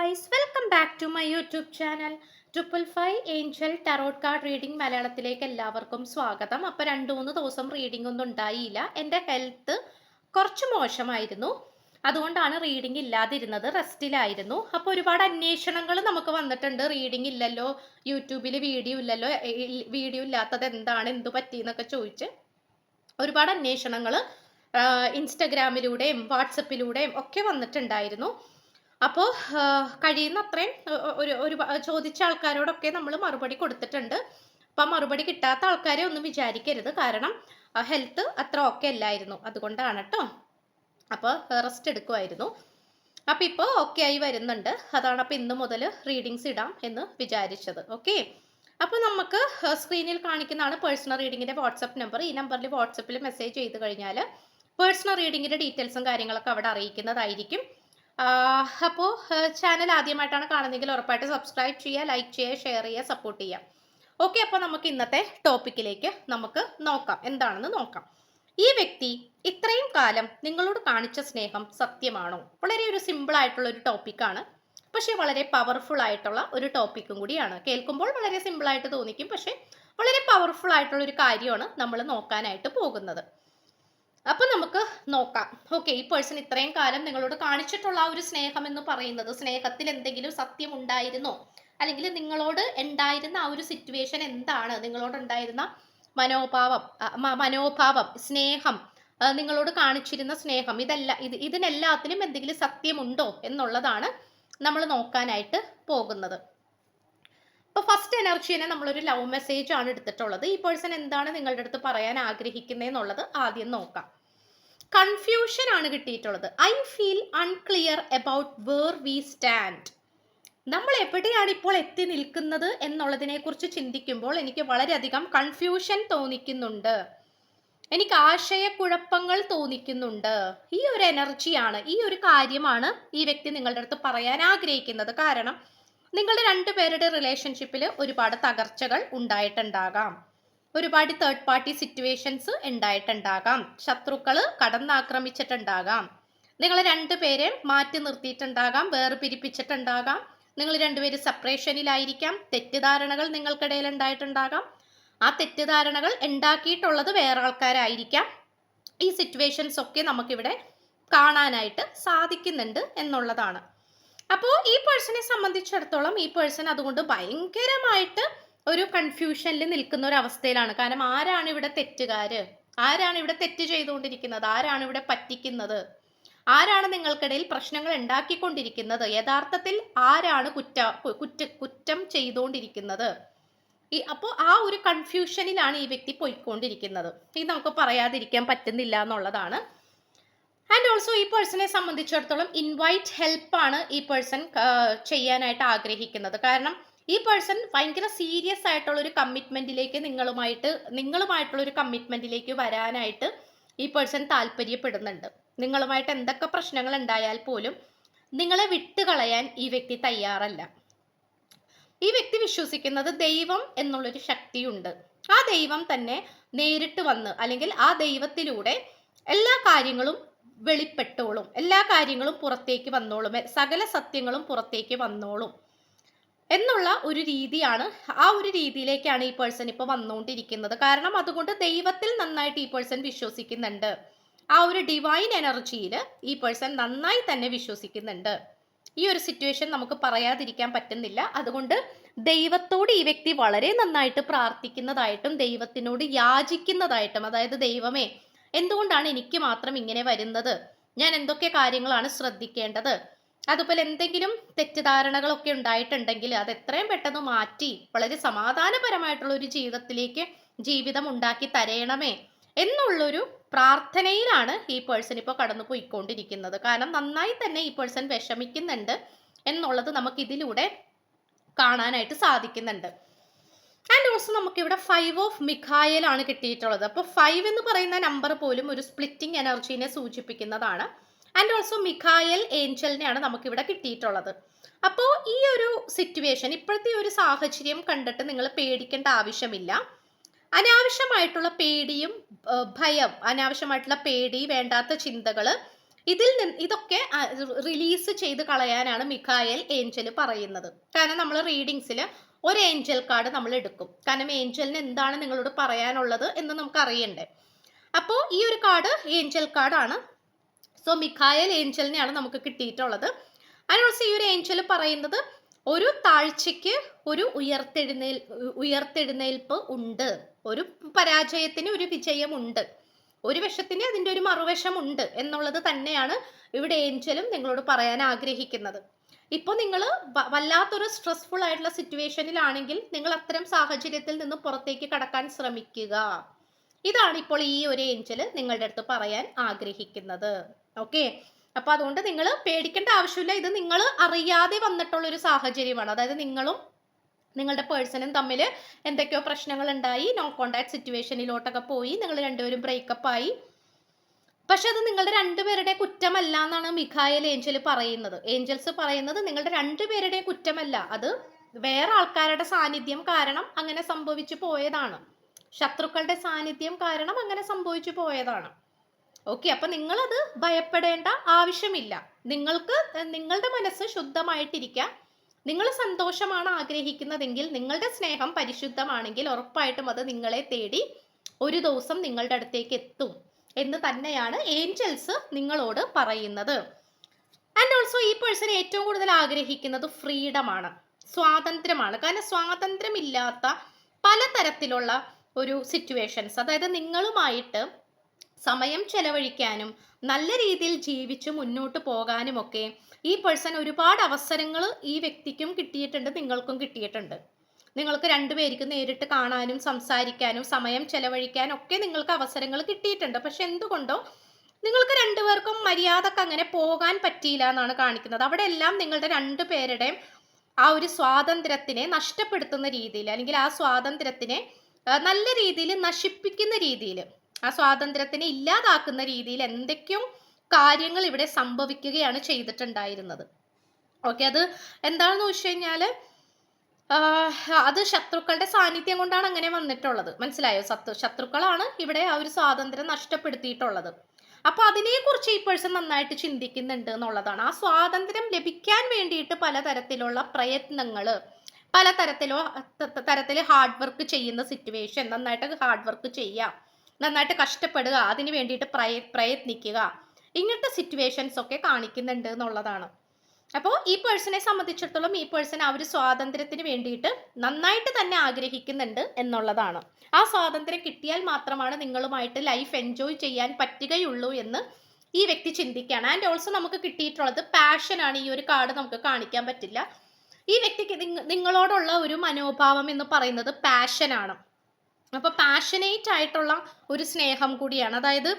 Guys, welcome back to my YouTube channel. 555 angel tarot card reading മലയാളത്തിലേക്ക് എല്ലാവർക്കും സ്വാഗതം. അപ്പോൾ 2-3 ദിവസം റീഡിംഗ് ഒന്നും ഉണ്ടായില്ല. എൻ്റെ ഹെൽത്ത് കുറച്ച് മോശമായിരുന്നു, അതുകൊണ്ടാണ് റീഡിംഗ് ഇല്ലാതിരുന്നത്. റെസ്റ്റിലായിരുന്നു. അപ്പോൾ ഒരുപാട് അന്വേഷണങ്ങൾ നമുക്ക് വന്നിട്ടുണ്ട്. റീഡിംഗ് ഇല്ലല്ലോ, യൂട്യൂബിൽ വീഡിയോ ഇല്ലല്ലോ, വീഡിയോ ഇല്ലാത്തത് എന്താണ്, എന്തു പറ്റിയെന്നൊക്കെ ചോദിച്ച് ഒരുപാട് അന്വേഷണങ്ങൾ ഇൻസ്റ്റഗ്രാമിലൂടെയും വാട്സപ്പിലൂടെയും ഒക്കെ വന്നിട്ടുണ്ടായിരുന്നു. അപ്പോൾ കഴിയുന്ന അത്രയും ഒരു ചോദിച്ച ആൾക്കാരോടൊക്കെ നമ്മൾ മറുപടി കൊടുത്തിട്ടുണ്ട്. അപ്പം മറുപടി കിട്ടാത്ത ആൾക്കാരെ ഒന്നും വിചാരിക്കരുത്, കാരണം ഹെൽത്ത് അത്ര ഓക്കെ അല്ലായിരുന്നു, അതുകൊണ്ടാണ് കേട്ടോ. അപ്പോൾ റെസ്റ്റ് എടുക്കുമായിരുന്നു. അപ്പോൾ ഇപ്പോൾ ഓക്കെ ആയി വരുന്നുണ്ട്. അതാണ് അപ്പോൾ ഇന്ന് മുതൽ റീഡിങ്സ് ഇടാം എന്ന് വിചാരിച്ചത്. ഓക്കെ, അപ്പോൾ നമുക്ക് സ്ക്രീനിൽ കാണിക്കുന്നതാണ് പേഴ്സണൽ റീഡിങ്ങിൻ്റെ വാട്സപ്പ് നമ്പർ. ഈ നമ്പറിൽ വാട്സപ്പിൽ മെസ്സേജ് ചെയ്ത് കഴിഞ്ഞാൽ പേഴ്സണൽ റീഡിങ്ങിൻ്റെ ഡീറ്റെയിൽസും കാര്യങ്ങളൊക്കെ അവിടെ അറിയിക്കുന്നതായിരിക്കും. അപ്പോൾ ചാനൽ ആദ്യമായിട്ടാണ് കാണുന്നതെങ്കിൽ ഉറപ്പായിട്ട് സബ്സ്ക്രൈബ് ചെയ്യുക, ലൈക്ക് ചെയ്യുക, ഷെയർ ചെയ്യുക, സപ്പോർട്ട് ചെയ്യുക. ഓക്കെ, അപ്പോൾ നമുക്ക് ഇന്നത്തെ ടോപ്പിക്കിലേക്ക് നമുക്ക് നോക്കാം, എന്താണെന്ന് നോക്കാം. ഈ വ്യക്തി ഇത്രയും കാലം നിങ്ങളോട് കാണിച്ച സ്നേഹം സത്യമാണോ? വളരെ ഒരു സിമ്പിൾ ആയിട്ടുള്ള ഒരു ടോപ്പിക്കാണ്, പക്ഷേ വളരെ പവർഫുൾ ആയിട്ടുള്ള ഒരു ടോപ്പിക്കും കൂടിയാണ്. കേൾക്കുമ്പോൾ വളരെ സിമ്പിളായിട്ട് തോന്നിക്കും, പക്ഷേ വളരെ പവർഫുൾ ആയിട്ടുള്ള ഒരു കാര്യമാണ് നമ്മൾ നോക്കാനായിട്ട് പോകുന്നത്. അപ്പൊ നമുക്ക് നോക്കാം. ഓക്കെ, ഈ പേഴ്സൺ ഇത്രയും കാലം നിങ്ങളോട് കാണിച്ചിട്ടുള്ള ആ ഒരു സ്നേഹം എന്ന് പറയുന്നത്, സ്നേഹത്തിൽ എന്തെങ്കിലും സത്യം ഉണ്ടായിരുന്നോ, അല്ലെങ്കിൽ നിങ്ങളോട് ഉണ്ടായിരുന്ന ആ ഒരു സിറ്റുവേഷൻ എന്താണ്, നിങ്ങളോട് ഉണ്ടായിരുന്ന മനോഭാവം, സ്നേഹം, നിങ്ങളോട് കാണിച്ചിരുന്ന സ്നേഹം, ഇതിനെല്ലാത്തിലും എന്തെങ്കിലും സത്യമുണ്ടോ എന്നുള്ളതാണ് നമ്മൾ നോക്കാനായിട്ട് പോകുന്നത്. അപ്പോൾ ഫസ്റ്റ് എനർജീനെ നമ്മളൊരു ലവ് മെസ്സേജ് ആണ് എടുത്തിട്ടുള്ളത്. ഈ പേഴ്സൺ എന്താണ് നിങ്ങളുടെ അടുത്ത് പറയാൻ ആഗ്രഹിക്കുന്നത് എന്നുള്ളത് ആദ്യം നോക്കാം. കൺഫ്യൂഷൻ ആണ് കിട്ടിയിട്ടുള്ളത്. I feel unclear about where we stand. നമ്മൾ എവിടെയാണ് ഇപ്പോൾ എത്തി നിൽക്കുന്നത് എന്നുള്ളതിനെ കുറിച്ച് ചിന്തിക്കുമ്പോൾ എനിക്ക് വളരെയധികം കൺഫ്യൂഷൻ തോന്നിക്കുന്നുണ്ട്, എനിക്ക് ആശയക്കുഴപ്പങ്ങൾ തോന്നിക്കുന്നുണ്ട്. ഈ ഒരു എനർജിയാണ്, ഈ ഒരു കാര്യമാണ് ഈ വ്യക്തി നിങ്ങളുടെ അടുത്ത് പറയാൻ ആഗ്രഹിക്കുന്നത്. കാരണം നിങ്ങളുടെ രണ്ടുപേരുടെ റിലേഷൻഷിപ്പിൽ ഒരുപാട് തകർച്ചകൾ ഉണ്ടായിട്ടുണ്ടാകാം, ഒരുപാട് തേർഡ് പാർട്ടി സിറ്റുവേഷൻസ് ഉണ്ടായിട്ടുണ്ടാകാം, ശത്രുക്കൾ കടന്നാക്രമിച്ചിട്ടുണ്ടാകാം, നിങ്ങൾ രണ്ടുപേരെ മാറ്റി നിർത്തിയിട്ടുണ്ടാകാം, വേർപിരിപ്പിച്ചിട്ടുണ്ടാകാം, നിങ്ങൾ രണ്ടുപേരും സെപ്പറേഷനിലായിരിക്കാം, തെറ്റിദ്ധാരണകൾ നിങ്ങൾക്കിടയിൽ ഉണ്ടായിട്ടുണ്ടാകാം, ആ തെറ്റിദ്ധാരണകൾ ഉണ്ടാക്കിയിട്ടുള്ളത് വേറെ ആൾക്കാരായിരിക്കാം. ഈ സിറ്റുവേഷൻസ് ഒക്കെ നമുക്കിവിടെ കാണാനായിട്ട് സാധിക്കുന്നുണ്ട് എന്നുള്ളതാണ്. അപ്പോൾ ഈ പേഴ്സണെ സംബന്ധിച്ചിടത്തോളം ഈ പേഴ്സൺ അതുകൊണ്ട് ഭയങ്കരമായിട്ട് ഒരു കൺഫ്യൂഷനിൽ നിൽക്കുന്ന ഒരു അവസ്ഥയിലാണ്. കാരണം ആരാണ് ഇവിടെ തെറ്റുകാര്, ആരാണ് ഇവിടെ തെറ്റ് ചെയ്തുകൊണ്ടിരിക്കുന്നത്, ആരാണ് ഇവിടെ പറ്റിക്കുന്നത്, ആരാണ് നിങ്ങൾക്കിടയിൽ പ്രശ്നങ്ങൾ ഉണ്ടാക്കിക്കൊണ്ടിരിക്കുന്നത്, യഥാർത്ഥത്തിൽ ആരാണ് കുറ്റം ചെയ്തുകൊണ്ടിരിക്കുന്നത്. അപ്പോൾ ആ ഒരു കൺഫ്യൂഷനിലാണ് ഈ വ്യക്തി പോയിക്കൊണ്ടിരിക്കുന്നത്. ഇത് നമുക്ക് പറയാതിരിക്കാൻ പറ്റുന്നില്ല എന്നുള്ളതാണ്. ആൻഡ് ഓൾസോ ഈ പേഴ്സണെ സംബന്ധിച്ചിടത്തോളം ഇൻവൈറ്റ് ഹെൽപ്പാണ് ഈ പേഴ്സൺ ചെയ്യാനായിട്ട് ആഗ്രഹിക്കുന്നത്. കാരണം ഈ പേഴ്സൺ ഭയങ്കര സീരിയസ് ആയിട്ടുള്ള ഒരു കമ്മിറ്റ്മെന്റിലേക്ക് നിങ്ങളുമായിട്ടുള്ള ഒരു കമ്മിറ്റ്മെന്റിലേക്ക് വരാനായിട്ട് ഈ പേഴ്സൺ താല്പര്യപ്പെടുന്നുണ്ട്. നിങ്ങളുമായിട്ട് എന്തൊക്കെ പ്രശ്നങ്ങൾ ഉണ്ടായാൽ പോലും നിങ്ങളെ വിട്ടുകളയാൻ ഈ വ്യക്തി തയ്യാറല്ല. ഈ വ്യക്തി വിശ്വസിക്കുന്നത് ദൈവം എന്നുള്ളൊരു ശക്തിയുണ്ട്. ആ ദൈവം തന്നെ നേരിട്ട് വന്ന്, അല്ലെങ്കിൽ ആ ദൈവത്തിലൂടെ എല്ലാ കാര്യങ്ങളും വെളിപ്പെട്ടോളും, എല്ലാ കാര്യങ്ങളും പുറത്തേക്ക് വന്നോളും, സകല സത്യങ്ങളും പുറത്തേക്ക് വന്നോളും എന്നുള്ള ഒരു രീതിയാണ്, ആ ഒരു രീതിയിലേക്കാണ് ഈ പേഴ്സൺ ഇപ്പോൾ വന്നുകൊണ്ടിരിക്കുന്നത്. കാരണം അതുകൊണ്ട് ദൈവത്തിൽ നന്നായിട്ട് ഈ പേഴ്സൺ വിശ്വസിക്കുന്നുണ്ട്. ആ ഒരു ഡിവൈൻ എനർജിയിൽ ഈ പേഴ്സൺ നന്നായി തന്നെ വിശ്വസിക്കുന്നുണ്ട്. ഈ ഒരു സിറ്റുവേഷൻ നമുക്ക് പറയാതിരിക്കാൻ പറ്റുന്നില്ല. അതുകൊണ്ട് ദൈവത്തോട് ഈ വ്യക്തി വളരെ നന്നായിട്ട് പ്രാർത്ഥിക്കുന്നതായിട്ടും ദൈവത്തിനോട് യാചിക്കുന്നതായിട്ടും, അതായത് ദൈവമേ, എന്തുകൊണ്ടാണ് എനിക്ക് മാത്രം ഇങ്ങനെ വരുന്നത്, ഞാൻ എന്തൊക്കെ കാര്യങ്ങളാണ് ശ്രദ്ധിക്കേണ്ടത്, അതുപോലെ എന്തെങ്കിലും തെറ്റിദ്ധാരണകളൊക്കെ ഉണ്ടായിട്ടുണ്ടെങ്കിൽ അത് എത്രയും പെട്ടെന്ന് മാറ്റി വളരെ സമാധാനപരമായിട്ടുള്ള ഒരു ജീവിതം ഉണ്ടാക്കി തരയണമേ എന്നുള്ളൊരു പ്രാർത്ഥനയിലാണ് ഈ പേഴ്സൺ ഇപ്പോൾ കടന്നു പോയിക്കൊണ്ടിരിക്കുന്നത്. കാരണം നന്നായി തന്നെ ഈ പേഴ്സൺ വിഷമിക്കുന്നുണ്ട് എന്നുള്ളത് നമുക്ക് ഇതിലൂടെ കാണാനായിട്ട് സാധിക്കുന്നുണ്ട്. ആൻഡ് ഓൾസോ നമുക്കിവിടെ 5 ഓഫ് മിഖായേൽ ആണ് കിട്ടിയിട്ടുള്ളത്. അപ്പോൾ 5 എന്ന് പറയുന്ന നമ്പർ പോലും ഒരു സ്പ്ലിറ്റിംഗ് എനർജീനെ സൂചിപ്പിക്കുന്നതാണ്. ആൻഡ് ഓൾസോ മിഖായേൽ ഏഞ്ചലിനെയാണ് നമുക്കിവിടെ കിട്ടിയിട്ടുള്ളത്. അപ്പോൾ ഈ ഒരു സിറ്റുവേഷൻ, ഇപ്പോഴത്തെ ഒരു സാഹചര്യം കണ്ടിട്ട് നിങ്ങൾ പേടിക്കേണ്ട ആവശ്യമില്ല. അനാവശ്യമായിട്ടുള്ള പേടിയും ഭയം, അനാവശ്യമായിട്ടുള്ള പേടി, വേണ്ടാത്ത ചിന്തകൾ, ഇതൊക്കെ റിലീസ് ചെയ്ത് കളയാനാണ് മിഖായേൽ ഏഞ്ചൽ പറയുന്നത്. കാരണം നമ്മൾ റീഡിങ്സിൽ ഒരു ഏഞ്ചൽ കാർഡ് നമ്മൾ എടുക്കും. കാരണം ഏഞ്ചലിന് എന്താണ് നിങ്ങളോട് പറയാനുള്ളത് എന്ന് നമുക്ക് അറിയണ്ടേ. അപ്പോൾ ഈ ഒരു കാർഡ് ഏഞ്ചൽ കാർഡാണ്. സോ മിഖായേൽ ഏഞ്ചലിനെയാണ് നമുക്ക് കിട്ടിയിട്ടുള്ളത്. ആൻഡ് ഓൾസോ ഈ ഒരു ഏഞ്ചൽ പറയുന്നത് ഒരു താഴ്ചയ്ക്ക് ഒരു ഉയർത്തെഴുന്നേൽപ്പ് ഉണ്ട്, ഒരു പരാജയത്തിന് ഒരു വിജയമുണ്ട്, ഒരു വശത്തിന് അതിൻ്റെ ഒരു മറുവശമുണ്ട് എന്നുള്ളത് തന്നെയാണ് ഇവിടെ ഏഞ്ചലും നിങ്ങളോട് പറയാൻ ആഗ്രഹിക്കുന്നത്. ഇപ്പോൾ നിങ്ങൾ വല്ലാത്തൊരു സ്ട്രെസ്ഫുൾ ആയിട്ടുള്ള സിറ്റുവേഷനിലാണെങ്കിൽ നിങ്ങൾ അത്തരം സാഹചര്യത്തിൽ നിന്ന് പുറത്തേക്ക് കടക്കാൻ ശ്രമിക്കുക. ഇതാണ് ഇപ്പോൾ ഈ ഒരു ഏഞ്ചൽ നിങ്ങളുടെ അടുത്ത് പറയാൻ ആഗ്രഹിക്കുന്നത്. ഓക്കെ, അപ്പൊ അതുകൊണ്ട് നിങ്ങൾ പേടിക്കേണ്ട ആവശ്യമില്ല. ഇത് നിങ്ങൾ അറിയാതെ വന്നിട്ടുള്ളൊരു സാഹചര്യമാണ്. അതായത് നിങ്ങളും നിങ്ങളുടെ പേഴ്സണും തമ്മിൽ എന്തൊക്കെയോ പ്രശ്നങ്ങൾ ഉണ്ടായി, നോ കോണ്ടാക്ട് സിറ്റുവേഷനിലോട്ടൊക്കെ പോയി, നിങ്ങൾ രണ്ടുപേരും ബ്രേക്കപ്പ് ആയി. പക്ഷെ അത് നിങ്ങളുടെ രണ്ടുപേരുടെ കുറ്റമല്ല എന്നാണ് മിഖായേൽ ഏഞ്ചൽ പറയുന്നത്. ഏഞ്ചൽസ് പറയുന്നത് നിങ്ങളുടെ രണ്ടുപേരുടെ കുറ്റമല്ല, അത് വേറെ ആൾക്കാരുടെ സാന്നിധ്യം കാരണം അങ്ങനെ സംഭവിച്ചു പോയതാണ്, ശത്രുക്കളുടെ സാന്നിധ്യം കാരണം അങ്ങനെ സംഭവിച്ചു പോയതാണ്. ഓക്കെ, അപ്പൊ നിങ്ങളത് ഭയപ്പെടേണ്ട ആവശ്യമില്ല. നിങ്ങൾക്ക് നിങ്ങളുടെ മനസ്സ് ശുദ്ധമായിട്ടിരിക്കുക. നിങ്ങൾ സന്തോഷമാണ് ആഗ്രഹിക്കുന്നതെങ്കിൽ, നിങ്ങളുടെ സ്നേഹം പരിശുദ്ധമാണെങ്കിൽ ഉറപ്പായിട്ടും അത് നിങ്ങളെ തേടി ഒരു ദിവസം നിങ്ങളുടെ അടുത്തേക്ക് എത്തും എന്ന് തന്നെയാണ് ഏഞ്ചൽസ് നിങ്ങളോട് പറയുന്നത്. ആൻഡ് ഓൾസോ ഈ പേഴ്സൺ ഏറ്റവും കൂടുതൽ ആഗ്രഹിക്കുന്നത് ഫ്രീഡമാണ്, സ്വാതന്ത്ര്യമാണ്. കാരണം സ്വാതന്ത്ര്യമില്ലാത്ത പലതരത്തിലുള്ള ഒരു സിറ്റുവേഷൻസ്, അതായത് നിങ്ങളുമായിട്ട് സമയം ചെലവഴിക്കാനും നല്ല രീതിയിൽ ജീവിച്ച് മുന്നോട്ട് പോകാനുമൊക്കെ ഈ പേഴ്സൺ ഒരുപാട് അവസരങ്ങൾ ഈ വ്യക്തിക്കും കിട്ടിയിട്ടുണ്ട്, നിങ്ങൾക്കും കിട്ടിയിട്ടുണ്ട്. നിങ്ങൾക്ക് രണ്ടുപേർക്ക് നേരിട്ട് കാണാനും സംസാരിക്കാനും സമയം ചെലവഴിക്കാനും ഒക്കെ നിങ്ങൾക്ക് അവസരങ്ങൾ കിട്ടിയിട്ടുണ്ട്. പക്ഷെ എന്തുകൊണ്ടോ നിങ്ങൾക്ക് രണ്ടുപേർക്കും മര്യാദക്ക് അങ്ങനെ പോകാൻ പറ്റിയില്ല എന്നാണ് കാണിക്കുന്നത്. അവിടെ എല്ലാം നിങ്ങളുടെ രണ്ടുപേരുടെയും ആ ഒരു സ്വാതന്ത്ര്യത്തിനെ നഷ്ടപ്പെടുത്തുന്ന രീതിയിൽ, അല്ലെങ്കിൽ ആ സ്വാതന്ത്ര്യത്തിനെ നല്ല രീതിയിൽ നശിപ്പിക്കുന്ന രീതിയിൽ, ആ സ്വാതന്ത്ര്യത്തിനെ ഇല്ലാതാക്കുന്ന രീതിയിൽ എന്തൊക്കെയോ കാര്യങ്ങൾ ഇവിടെ സംഭവിക്കുകയാണ് ചെയ്തിട്ടുണ്ടായിരുന്നത്. ഓക്കെ, അത് എന്താണെന്ന് വെച്ച് കഴിഞ്ഞാൽ അത് ശത്രുക്കളുടെ സാന്നിധ്യം കൊണ്ടാണ് അങ്ങനെ വന്നിട്ടുള്ളത്. മനസ്സിലായോ? ശത്രുക്കളാണ് ഇവിടെ ആ ഒരു സ്വാതന്ത്ര്യം നഷ്ടപ്പെടുത്തിയിട്ടുള്ളത്. അപ്പൊ അതിനെക്കുറിച്ച് ഈ പേഴ്സൺ നന്നായിട്ട് ചിന്തിക്കുന്നുണ്ട് എന്നുള്ളതാണ്. ആ സ്വാതന്ത്ര്യം ലഭിക്കാൻ വേണ്ടിയിട്ട് പലതരത്തിലുള്ള പ്രയത്നങ്ങള്, തരത്തിൽ ഹാർഡ് വർക്ക് ചെയ്യുന്ന സിറ്റുവേഷൻ, നന്നായിട്ട് ഹാർഡ് വർക്ക് ചെയ്യാം, നന്നായിട്ട് കഷ്ടപ്പെടുക, അതിന് വേണ്ടിയിട്ട് പ്രയത്നിക്കുക, ഇങ്ങനത്തെ സിറ്റുവേഷൻസ് ഒക്കെ കാണിക്കുന്നുണ്ട് എന്നുള്ളതാണ്. അപ്പോൾ ഈ പേഴ്സണെ സംബന്ധിച്ചിടത്തോളം ഈ പേഴ്സൺ ആ ഒരു സ്വാതന്ത്ര്യത്തിന് വേണ്ടിയിട്ട് നന്നായിട്ട് തന്നെ ആഗ്രഹിക്കുന്നുണ്ട് എന്നുള്ളതാണ്. ആ സ്വാതന്ത്ര്യം കിട്ടിയാൽ മാത്രമാണ് നിങ്ങളുമായിട്ട് ലൈഫ് എൻജോയ് ചെയ്യാൻ പറ്റുകയുള്ളൂ എന്ന് ഈ വ്യക്തി ചിന്തിക്കുകയാണ്. ആൻഡ് ഓൾസോ നമുക്ക് കിട്ടിയിട്ടുള്ളത് പാഷനാണ്. ഈ ഒരു കാർഡ് നമുക്ക് കാണിക്കാൻ പറ്റില്ല. ഈ വ്യക്തിക്ക് നിങ്ങളോടുള്ള ഒരു മനോഭാവം എന്ന് പറയുന്നത് പാഷനാണ്. അപ്പോൾ പാഷനേറ്റ് ആയിട്ടുള്ള ഒരു സ്നേഹം കൂടിയാണ്. അതായത്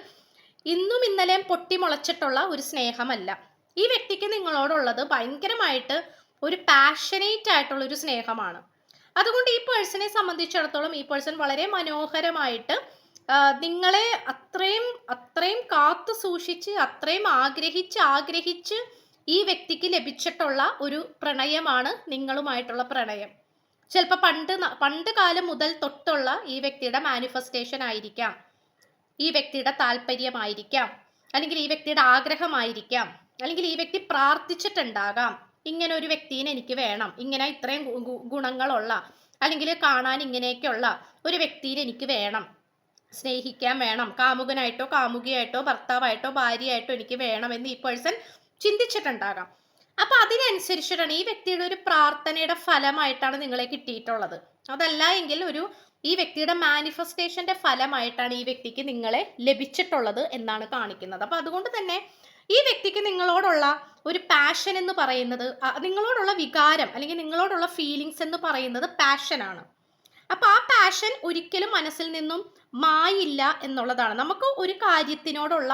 ഇന്നും ഇന്നലെയും പൊട്ടിമുളച്ചിട്ടുള്ള ഒരു സ്നേഹമല്ല. ഈ വ്യക്തിക്ക് നിങ്ങളോടുള്ളത് ഭയങ്കരമായിട്ട് ഒരു പാഷനേറ്റ് ആയിട്ടുള്ള ഒരു സ്നേഹമാണ്. അതുകൊണ്ട് ഈ പേഴ്സണെ സംബന്ധിച്ചിടത്തോളം ഈ പേഴ്സൺ വളരെ മനോഹരമായിട്ട് നിങ്ങളെ അത്രയും കാത്തു സൂക്ഷിച്ച്, അത്രയും ആഗ്രഹിച്ച് ഈ വ്യക്തിക്ക് ലഭിച്ചിട്ടുള്ള ഒരു പ്രണയമാണ് നിങ്ങളുമായിട്ടുള്ള പ്രണയം. ചിലപ്പോൾ പണ്ട് കാലം മുതൽ തൊട്ടുള്ള ഈ വ്യക്തിയുടെ മാനിഫെസ്റ്റേഷൻ ആയിരിക്കാം, ഈ വ്യക്തിയുടെ താല്പര്യമായിരിക്കാം, അല്ലെങ്കിൽ ഈ വ്യക്തിയുടെ ആഗ്രഹമായിരിക്കാം, അല്ലെങ്കിൽ ഈ വ്യക്തി പ്രാർത്ഥിച്ചിട്ടുണ്ടാകാം, ഇങ്ങനെ ഒരു വ്യക്തിനെ എനിക്ക് വേണം, ഇങ്ങനെ ഇത്രയും ഗുണങ്ങളുള്ള, അല്ലെങ്കിൽ കാണാൻ ഇങ്ങനെയൊക്കെയുള്ള ഒരു വ്യക്തിനെ എനിക്ക് വേണം, സ്നേഹിക്കാൻ വേണം, കാമുകനായിട്ടോ കാമുകിയായിട്ടോ ഭർത്താവായിട്ടോ ഭാര്യയായിട്ടോ എനിക്ക് വേണമെന്ന് ഈ പേഴ്സൺ ചിന്തിച്ചിട്ടുണ്ടാകാം. അപ്പൊ അതിനനുസരിച്ചിട്ടാണ് ഈ വ്യക്തിയുടെ ഒരു പ്രാർത്ഥനയുടെ ഫലമായിട്ടാണ് നിങ്ങളെ കിട്ടിയിട്ടുള്ളത്. അതല്ല എങ്കിൽ ഈ വ്യക്തിയുടെ മാനിഫെസ്റ്റേഷന്റെ ഫലമായിട്ടാണ് ഈ വ്യക്തിക്ക് നിങ്ങളെ ലഭിച്ചിട്ടുള്ളത് എന്നാണ് കാണിക്കുന്നത്. അപ്പൊ അതുകൊണ്ട് തന്നെ ഈ വ്യക്തിക്ക് നിങ്ങളോടുള്ള ഒരു പാഷൻ എന്ന് പറയുന്നത്, നിങ്ങളോടുള്ള വികാരം അല്ലെങ്കിൽ നിങ്ങളോടുള്ള ഫീലിങ്സ് എന്ന് പറയുന്നത് പാഷനാണ്. അപ്പൊ ആ പാഷൻ ഒരിക്കലും മനസ്സിൽ നിന്നും മായില്ല എന്നുള്ളതാണ്. നമുക്ക് ഒരു കാര്യത്തിനോടുള്ള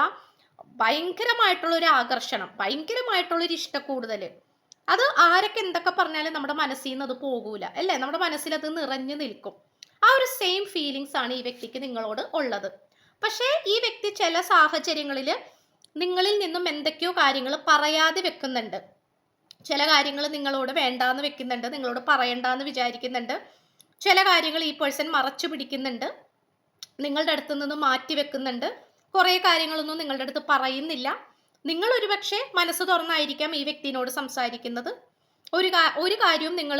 ഭയങ്കരമായിട്ടുള്ള ഒരു ആകർഷണം, ഭയങ്കരമായിട്ടുള്ള ഒരു ഇഷ്ടക്കൂടുതൽ, അത് ആരൊക്കെ എന്തൊക്കെ പറഞ്ഞാലും നമ്മുടെ മനസ്സിൽ നിന്ന് അത് പോകൂല, അല്ലേ? നമ്മുടെ മനസ്സിൽ അത് നിറഞ്ഞു നിൽക്കും. ആ ഒരു സെയിം ഫീലിങ്സ് ആണ് ഈ വ്യക്തിക്ക് നിങ്ങളോട് ഉള്ളത്. പക്ഷേ ഈ വ്യക്തി ചില സാഹചര്യങ്ങളിൽ നിങ്ങളിൽ നിന്നും എന്തൊക്കെയോ കാര്യങ്ങൾ പറയാതെ വെക്കുന്നുണ്ട്. ചില കാര്യങ്ങൾ നിങ്ങളോട് വേണ്ടാന്ന് വെക്കുന്നുണ്ട്, നിങ്ങളോട് പറയണ്ടെന്ന് വിചാരിക്കുന്നുണ്ട്. ചില കാര്യങ്ങൾ ഈ പേഴ്സൺ മറച്ചു പിടിക്കുന്നുണ്ട്, നിങ്ങളുടെ അടുത്ത് നിന്ന് മാറ്റി വെക്കുന്നുണ്ട്. കുറേ കാര്യങ്ങളൊന്നും നിങ്ങളുടെ അടുത്ത് പറയുന്നില്ല. നിങ്ങൾ ഒരുപക്ഷെ മനസ്സ് തുറന്നായിരിക്കാം ഈ വ്യക്തിയോട് സംസാരിക്കുന്നത്. ഒരു കാര്യവും നിങ്ങൾ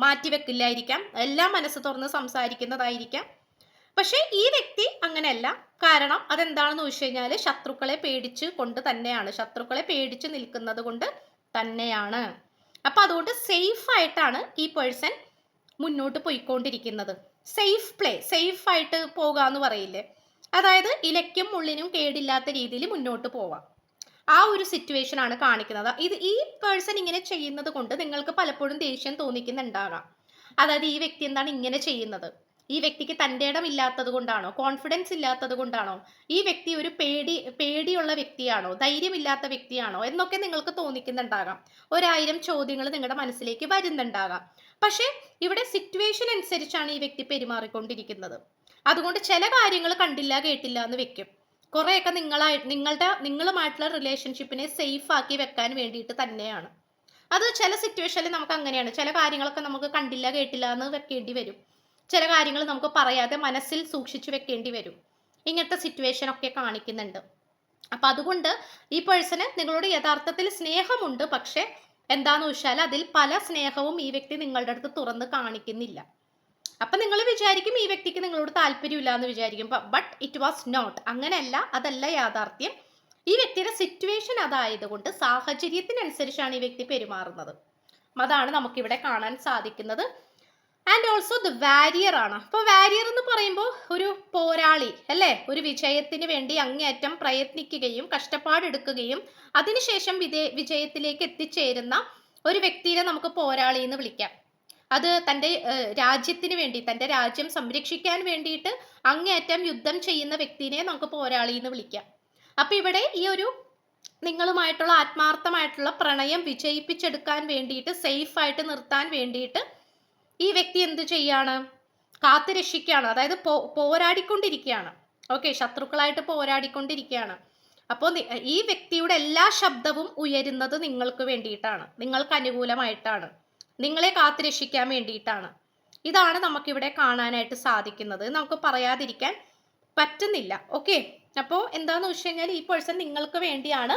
മാറ്റിവെക്കില്ലായിരിക്കാം, എല്ലാം മനസ്സ് തുറന്ന് സംസാരിക്കുന്നതായിരിക്കാം. പക്ഷേ ഈ വ്യക്തി അങ്ങനെയല്ല. കാരണം അതെന്താണെന്ന് ചോദിച്ചു കഴിഞ്ഞാൽ ശത്രുക്കളെ പേടിച്ച് കൊണ്ട് തന്നെയാണ്, ശത്രുക്കളെ പേടിച്ച് നിൽക്കുന്നത് കൊണ്ട് തന്നെയാണ്. അപ്പം അതുകൊണ്ട് സേഫ് ആയിട്ടാണ് ഈ പേഴ്സൺ മുന്നോട്ട് പോയിക്കൊണ്ടിരിക്കുന്നത്. സേഫ് ആയിട്ട് പോകാന്ന് പറയില്ലേ, അതായത് ഇലയ്ക്കും മുള്ളിനും കേടില്ലാത്ത രീതിയിൽ മുന്നോട്ട് പോവാം. ആ ഒരു സിറ്റുവേഷൻ ആണ് കാണിക്കുന്നത്. ഈ പേഴ്സൺ ഇങ്ങനെ ചെയ്യുന്നത് കൊണ്ട് നിങ്ങൾക്ക് പലപ്പോഴും ദേഷ്യം തോന്നിക്കുന്നുണ്ടാകാം. അതായത് ഈ വ്യക്തി എന്താണ് ഇങ്ങനെ ചെയ്യുന്നത്, ഈ വ്യക്തിക്ക് തൻ്റെ ഇടം ഇല്ലാത്തത് കൊണ്ടാണോ, കോൺഫിഡൻസ് ഇല്ലാത്തത് കൊണ്ടാണോ, ഈ വ്യക്തി ഒരു പേടിയുള്ള വ്യക്തിയാണോ, ധൈര്യമില്ലാത്ത വ്യക്തിയാണോ എന്നൊക്കെ നിങ്ങൾക്ക് തോന്നിക്കുന്നുണ്ടാകാം. 1000 ചോദ്യങ്ങൾ നിങ്ങളുടെ മനസ്സിലേക്ക് വരുന്നുണ്ടാകാം. പക്ഷേ ഇവിടെ സിറ്റുവേഷൻ അനുസരിച്ചാണ് ഈ വ്യക്തി പെരുമാറിക്കൊണ്ടിരിക്കുന്നത്. അതുകൊണ്ട് ചില കാര്യങ്ങൾ കണ്ടില്ല കേട്ടില്ല എന്ന് വെക്കും. കുറേയൊക്കെ നിങ്ങളുമായിട്ടുള്ള റിലേഷൻഷിപ്പിനെ സേഫ് ആക്കി വെക്കാൻ വേണ്ടിയിട്ട് തന്നെയാണ്. അത് ചില സിറ്റുവേഷനിൽ നമുക്ക് അങ്ങനെയാണ്. ചില കാര്യങ്ങളൊക്കെ നമുക്ക് കണ്ടില്ല കേട്ടില്ല എന്ന് വെക്കേണ്ടി വരും. ചില കാര്യങ്ങൾ നമുക്ക് പറയാതെ മനസ്സിൽ സൂക്ഷിച്ചു വെക്കേണ്ടി വരും. ഇങ്ങനത്തെ സിറ്റുവേഷൻ ഒക്കെ കാണിക്കുന്നുണ്ട്. അപ്പം അതുകൊണ്ട് ഈ പേഴ്സണ് നിങ്ങളോട് യഥാർത്ഥത്തിൽ സ്നേഹമുണ്ട്. പക്ഷെ എന്താന്ന് വെച്ചാൽ അതിൽ പല സ്നേഹവും ഈ വ്യക്തി നിങ്ങളുടെ അടുത്ത് തുറന്ന് കാണിക്കുന്നില്ല. അപ്പം നിങ്ങൾ വിചാരിക്കും ഈ വ്യക്തിക്ക് നിങ്ങളോട് താല്പര്യമില്ല എന്ന് വിചാരിക്കും. But it was not. അങ്ങനെയല്ല, അതല്ല യാഥാർത്ഥ്യം. ഈ വ്യക്തിയുടെ സിറ്റുവേഷൻ അതായതുകൊണ്ട് സാഹചര്യത്തിനനുസരിച്ചാണ് ഈ വ്യക്തി പെരുമാറുന്നത്. അതാണ് നമുക്കിവിടെ കാണാൻ സാധിക്കുന്നത്. ആൻഡ് ഓൾസോ ദ വാരിയർ ആണ്. അപ്പോൾ വാരിയർ എന്ന് പറയുമ്പോൾ ഒരു പോരാളി അല്ലേ, ഒരു വിജയത്തിന് വേണ്ടി അങ്ങേയറ്റം പ്രയത്നിക്കുകയും കഷ്ടപ്പാടെടുക്കുകയും അതിനുശേഷം വിജയത്തിലേക്ക് എത്തിച്ചേരുന്ന ഒരു വ്യക്തിയെ നമുക്ക് പോരാളി എന്ന് വിളിക്കാം. അത് തൻ്റെ രാജ്യത്തിന് വേണ്ടി, തൻ്റെ രാജ്യം സംരക്ഷിക്കാൻ വേണ്ടിയിട്ട് അങ്ങേയറ്റം യുദ്ധം ചെയ്യുന്ന വ്യക്തിനെ നമുക്ക് പോരാളി എന്ന് വിളിക്കാം. അപ്പം ഇവിടെ ഈ ഒരു നിങ്ങളുമായിട്ടുള്ള ആത്മാർത്ഥമായിട്ടുള്ള പ്രണയം വിജയിപ്പിച്ചെടുക്കാൻ വേണ്ടിയിട്ട്, സേഫായിട്ട് നിർത്താൻ വേണ്ടിയിട്ട് ഈ വ്യക്തി എന്ത് ചെയ്യാണ്, കാത്തുരക്ഷിക്കുകയാണ്. അതായത് പോരാടിക്കൊണ്ടിരിക്കുകയാണ്. ഓക്കെ, ശത്രുക്കളായിട്ട് പോരാടിക്കൊണ്ടിരിക്കുകയാണ്. അപ്പോൾ ഈ വ്യക്തിയുടെ എല്ലാ ശബ്ദവും ഉയരുന്നത് നിങ്ങൾക്ക് വേണ്ടിയിട്ടാണ്, നിങ്ങൾക്ക് അനുകൂലമായിട്ടാണ്, നിങ്ങളെ കാത്തുരക്ഷിക്കാൻ വേണ്ടിയിട്ടാണ്. ഇതാണ് നമുക്കിവിടെ കാണാനായിട്ട് സാധിക്കുന്നത്. നമുക്ക് പറയാതിരിക്കാൻ പറ്റുന്നില്ല. ഓക്കെ, അപ്പോൾ എന്താന്ന് വെച്ച് കഴിഞ്ഞാൽ ഈ പേഴ്സൺ നിങ്ങൾക്ക് വേണ്ടിയാണ്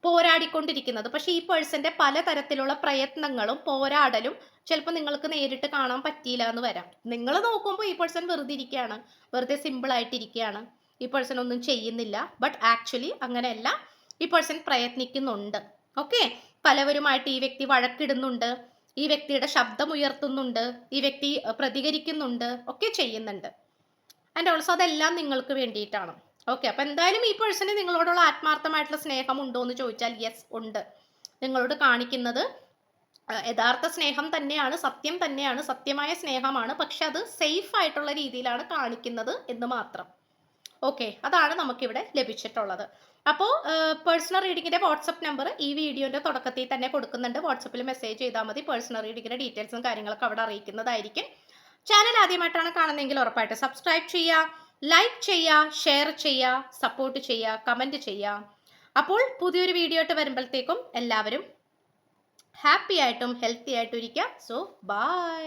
പോരാടിക്കൊണ്ടിരിക്കുന്നത്. പക്ഷെ ഈ പേഴ്സന്റെ പലതരത്തിലുള്ള പ്രയത്നങ്ങളും പോരാടലും ചിലപ്പോൾ നിങ്ങൾക്ക് നേരിട്ട് കാണാൻ പറ്റിയില്ല എന്ന് വരാം. നിങ്ങൾ നോക്കുമ്പോൾ ഈ പേഴ്സൺ വെറുതെ ഇരിക്കുകയാണ്, വെറുതെ സിമ്പിൾ ആയിട്ടിരിക്കുകയാണ്, ഈ പേഴ്സൺ ഒന്നും ചെയ്യുന്നില്ല. ബട്ട് ആക്ച്വലി അങ്ങനെയല്ല, ഈ പേഴ്സൺ പ്രയത്നിക്കുന്നുണ്ട്. ഓക്കെ, പലവരുമായിട്ട് ഈ വ്യക്തി വഴക്കിടുന്നുണ്ട്, ഈ വ്യക്തിയുടെ ശബ്ദം ഉയർത്തുന്നുണ്ട്, ഈ വ്യക്തി പ്രതികരിക്കുന്നുണ്ട്, ഒക്കെ ചെയ്യുന്നുണ്ട്. ആൻഡ് ഓൾസോ അതെല്ലാം നിങ്ങൾക്ക് വേണ്ടിയിട്ടാണ്. ഓക്കെ, അപ്പം എന്തായാലും ഈ പേഴ്സണ് നിങ്ങളോടുള്ള ആത്മാർത്ഥമായിട്ടുള്ള സ്നേഹം ഉണ്ടോ എന്ന് ചോദിച്ചാൽ യെസ് ഉണ്ട്. നിങ്ങളോട് കാണിക്കുന്നത് യഥാർത്ഥ സ്നേഹം തന്നെയാണ്, സത്യം തന്നെയാണ്, സത്യമായ സ്നേഹമാണ്. പക്ഷെ അത് സേഫ് ആയിട്ടുള്ള രീതിയിലാണ് കാണിക്കുന്നത് എന്ന് മാത്രം. ഓക്കെ, അതാണ് നമുക്കിവിടെ ലഭിച്ചിട്ടുള്ളത്. അപ്പോൾ പേഴ്സണൽ റീഡിങ്ങിൻ്റെ വാട്സപ്പ് നമ്പർ ഈ വീഡിയോൻ്റെ തുടക്കത്തിൽ തന്നെ കൊടുക്കുന്നുണ്ട്. വാട്സപ്പിൽ മെസ്സേജ് ചെയ്താൽ മതി. പേഴ്സണൽ റീഡിങ്ങിൻ്റെ ഡീറ്റെയിൽസും കാര്യങ്ങളൊക്കെ അവിടെ അറിയിക്കുന്നതായിരിക്കും. ചാനൽ ആദ്യമായിട്ടാണ് കാണുന്നതെങ്കിൽ ഉറപ്പായിട്ട് സബ്സ്ക്രൈബ് ചെയ്യുക, ലൈക്ക് ചെയ്യുക, ഷെയർ ചെയ്യുക, സപ്പോർട്ട് ചെയ്യുക, കമൻറ്റ് ചെയ്യുക. അപ്പോൾ പുതിയൊരു വീഡിയോ ആയിട്ട് വരുമ്പോഴത്തേക്കും എല്ലാവരും ഹാപ്പി ആയിട്ടും ഹെൽത്തി ആയിട്ടും ഇരിക്കുക. So by.